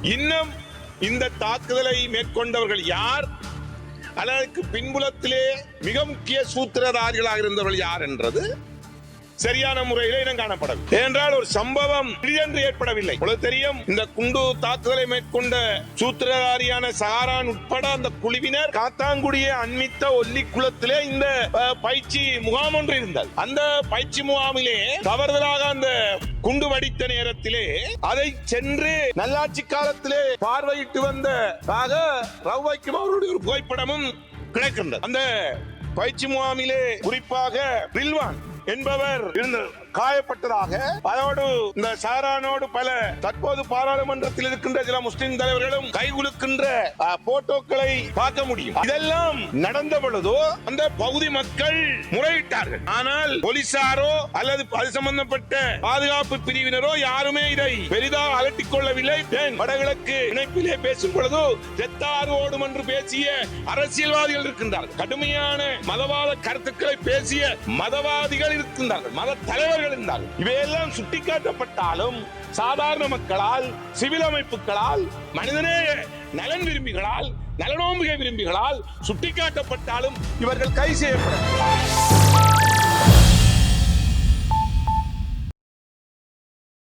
இன்னும் இந்த தாக்குதலை மேற்கொண்டவர்கள் யார், அதற்கு பின்புலத்திலே மிக முக்கிய சூத்திரதாரிகளாக இருந்தவர்கள் யார் என்றது சரியான முறையில் இனம் காணப்படவில்லை. ஏனென்றால் ஒரு சம்பவம் திடீரென்று ஏற்படவில்லை. உங்களுக்கு தெரியும், இந்த குண்டு தாக்குதலை மேற்கொண்ட சூத்திரதாரியான சஹரான் உட்பட அந்த குழுவினர் காத்தாங்குடியை அண்மித்த ஒல்லி குளத்திலே இந்த பயிற்சி முகாம் ஒன்று இருந்தது. அந்த பயிற்சி முகாமிலே தவறுதலாக அந்த குண்டு வடித்த நேரத்திலே அதை சென்று நல்லாட்சி காலத்திலே பார்வையிட்டு வந்ததாக ரவ்வைக்கும் அவருடைய ஒரு புகைப்படமும் கிடைக்கின்றது. அந்த பயிற்சி முகாமிலே குறிப்பாக ரில்வான் என்பவர் காயப்பட்டதாக, அதோடு இந்த சாரானோடு பல தற்போது பாராளுமன்றத்தில் இருக்கின்ற சில முஸ்லிம் தலைவர்களும் கைகுலுக்கின்ற போட்டோக்களை பார்க்க முடியும். இதெல்லாம் நடந்த பொழுதோ அந்த பகுதி மக்கள் முறையிட்டார்கள். ஆனால் போலீசாரோ அல்லது அது சம்பந்தப்பட்ட பாதுகாப்பு பிரிவினரோ யாருமே இதை பெரிதாக அலட்டிக் கொள்ளவில்லை. வடகிழக்கு இணைப்பிலே பேசும் பொழுது தெத்தாறு ஓடும் என்று பேசிய அரசியல்வாதிகள் இருக்கின்றார்கள். கடுமையான மதவாத கருத்துக்களை பேசிய மதவாதிகள் இருக்கின்றார்கள், மத தலைவர்கள் இருந்தார்கள். இவையெல்லாம் சுட்டிக்காட்டப்பட்டாலும் சாதாரண மக்களால், சிவில் அமைப்புகளால், மனிதநேய நலன் விரும்பிகளால், நலனோம்புகை விரும்பிகளால் சுட்டிக்காட்டப்பட்டாலும் இவர்கள் கை செய்யப்படும்.